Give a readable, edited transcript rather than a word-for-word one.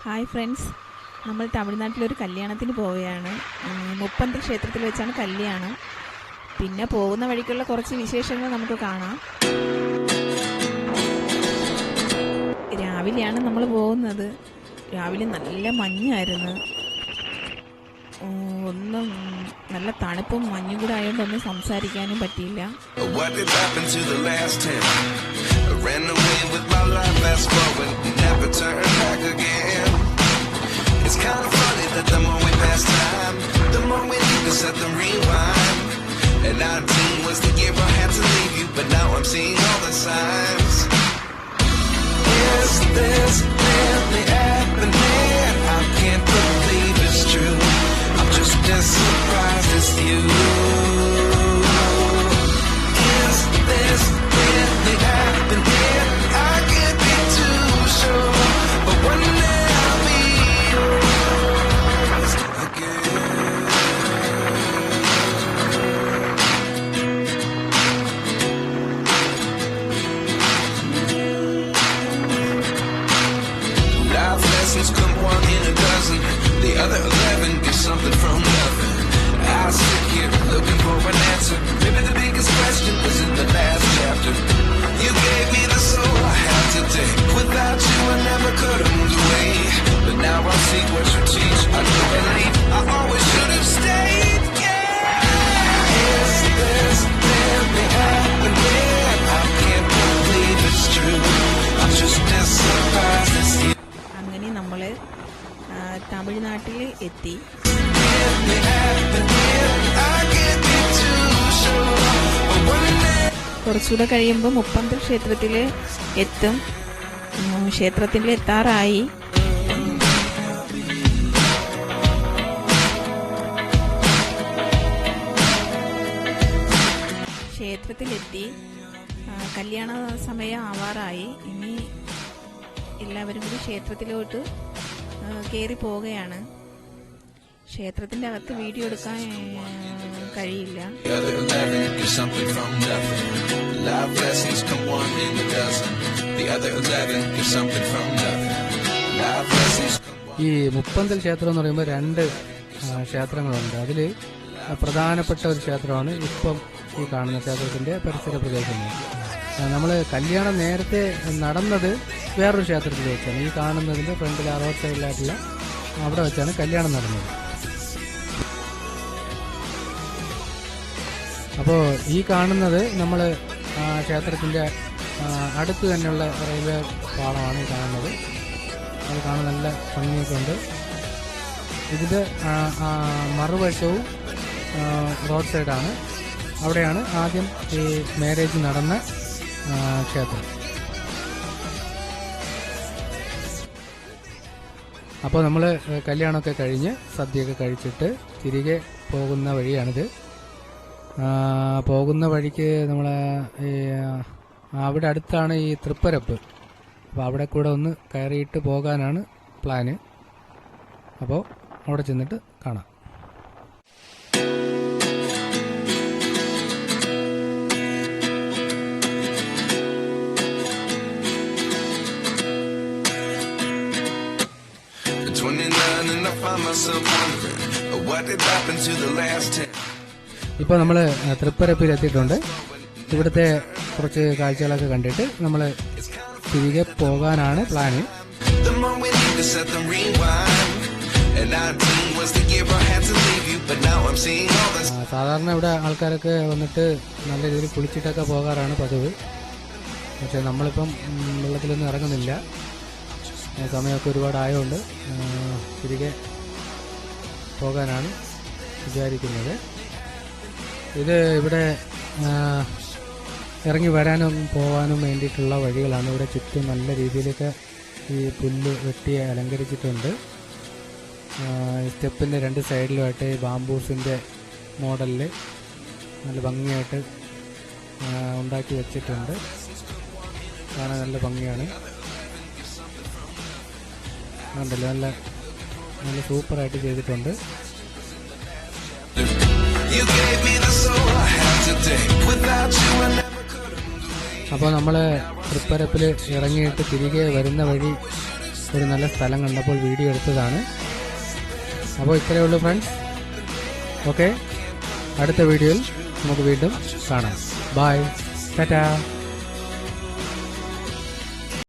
Hi friends, നമ്മൾ തമിഴ്നാട്ടിലൊരു കല്യാണത്തിന് പോവുകയാണ്. മുപ്പന്തി ക്ഷേത്രത്തിൽ വെച്ചാണ് കല്യാണം. പിന്നെ പോകുന്ന വഴിക്കുള്ള കുറച്ച് വിശേഷങ്ങൾ നമുക്ക് കാണാം. രാവിലെയാണ് നമ്മൾ പോകുന്നത്. രാവിലെ നല്ല മഞ്ഞായിരുന്നു. ഒന്നും നല്ല തണുപ്പും മഞ്ഞും കൂടെ ആയതുകൊണ്ട് ഒന്നും സംസാരിക്കാനും പറ്റിയില്ല. Ran away with my life, fast forward, never turn back again. It's kind of funny that the more we pass time, the more we need to set the rewind. And 19 was the year I had to leave you, but now I'm seeing all the signs. Is this really happening? I can't believe it's true. I'm just as surprised as you. Is this really happening? I can't be too sure, but one day I'll be yours again. Life lessons come one in a dozen. The other 11 get something from nothing. I sit here looking for an answer. Maybe the biggest question was in the last chapter. You gave me the soul I have today. Without you I never could have moved away. But now I see what you teach. I know and leave. I always should have stayed. Yeah. Is this really happening? I can't believe it's true. I'm just as surprised as you. അങ്ങനെ നമ്മൾ തമിഴ്നാട്ടിൽ എത്തി. കുറച്ചുകൂടെ കഴിയുമ്പോൾ മുപ്പന്തി ക്ഷേത്രത്തിൽ എത്തും. ക്ഷേത്രത്തിൽ എത്താറായി. ക്ഷേത്രത്തിലെത്തി. കല്യാണ സമയം ആവാറായി. ഇനി എല്ലാവരും കൂടി ക്ഷേത്രത്തിലോട്ട് കയറി പോവുകയാണ്. ക്ഷേത്രത്തിന്റെ അകത്ത് വീഡിയോ എടുക്കാൻ കഴിയില്ല. ഈ മുപ്പന്തൽ ക്ഷേത്രം എന്ന് പറയുമ്പോൾ 2 ക്ഷേത്രങ്ങളുണ്ട്. അതിൽ പ്രധാനപ്പെട്ട ഒരു ക്ഷേത്രമാണ് ഇപ്പം ഈ കാണുന്ന ക്ഷേത്രത്തിന്റെ പരിസര പ്രദേശങ്ങൾ. നമ്മൾ കല്യാണം നേരത്തെ നടന്നത് വേറൊരു ക്ഷേത്രത്തിൽ വെച്ചാണ്. ഈ കാണുന്നതിന്റെ ഫ്രണ്ടിൽ റോഡ് സൈഡിലായിട്ടുള്ള അവിടെ വെച്ചാണ് കല്യാണം നടന്നത്. അപ്പോൾ ഈ കാണുന്നത് നമ്മൾ ക്ഷേത്രത്തിന്റെ അടുത്ത് തന്നെയുള്ള റെയിൽവേ പാളമാണ് ഈ കാണുന്നത്. അത് കാണാൻ നല്ല ഭംഗിയൊക്കെ ഉണ്ട്. ഇതിന്റെ മറുവശവും റോഡ് സൈഡാണ്. അവിടെയാണ് ആദ്യം ഈ മാരേജ് നടന്ന ക്ഷേത്രം. അപ്പോൾ നമ്മൾ കല്യാണമൊക്കെ കഴിഞ്ഞ് സദ്യയൊക്കെ കഴിച്ചിട്ട് തിരികെ പോകുന്ന വഴിയാണിത്. പോകുന്ന വഴിക്ക് നമ്മളെ അവിടെ അടുത്താണ് ഈ തൃപ്പരപ്പ്. അപ്പോൾ അവിടെ കൂടെ ഒന്ന് കയറിയിട്ട് പോകാനാണ് പ്ലാന്. അപ്പോൾ അവിടെ ചെന്നിട്ട് കാണാം. ഇപ്പോൾ നമ്മൾ തൃപ്പരപ്പിൽ എത്തിയിട്ടുണ്ട്. ഇവിടുത്തെ കുറച്ച് കാഴ്ചകളൊക്കെ കണ്ടിട്ട് നമ്മൾ തിരികെ പോകാനാണ് പ്ലാന്. സാധാരണ ഇവിടെ ആൾക്കാരൊക്കെ വന്നിട്ട് നല്ല രീതിയിൽ കുളിച്ചിട്ടൊക്കെ പോകാറാണ് പതിവ്. പക്ഷെ നമ്മളിപ്പം വെള്ളത്തിലൊന്നും ഇറങ്ങുന്നില്ല. സമയമൊക്കെ ഒരുപാടായതുകൊണ്ട് തിരികെ പോകാനാണ് വിചാരിക്കുന്നത്. ഇത് ഇവിടെ ഇറങ്ങി വരാനും പോകാനും വേണ്ടിയിട്ടുള്ള വഴികളാണ്. ഇവിടെ ചുറ്റും നല്ല രീതിയിലൊക്കെ ഈ പുല്ല് വെട്ടി അലങ്കരിച്ചിട്ടുണ്ട്. സ്റ്റെപ്പിൻ്റെ 2 സൈഡിലുമായിട്ട് ബാംബൂസിൻ്റെ മോഡലിൽ നല്ല ഭംഗിയായിട്ട് ഉണ്ടാക്കി വെച്ചിട്ടുണ്ട്. കാണാൻ നല്ല ഭംഗിയാണ്. ഉണ്ടല്ലോ, നല്ല നല്ല സൂപ്പറായിട്ട് ചെയ്തിട്ടുണ്ട്. അപ്പോൾ നമ്മൾ തൃപ്പരപ്പിൽ ഇറങ്ങിയിട്ട് തിരികെ വരുന്ന വഴി ഒരു നല്ല സ്ഥലം കണ്ടപ്പോൾ വീഡിയോ എടുത്തതാണ്. അപ്പോൾ ഇത്രയേ ഉള്ളൂ ഫ്രണ്ട്സ്. ഓക്കെ, അടുത്ത വീഡിയോയിൽ നമുക്ക് വീണ്ടും കാണാം. ബൈ, ടാറ്റാ.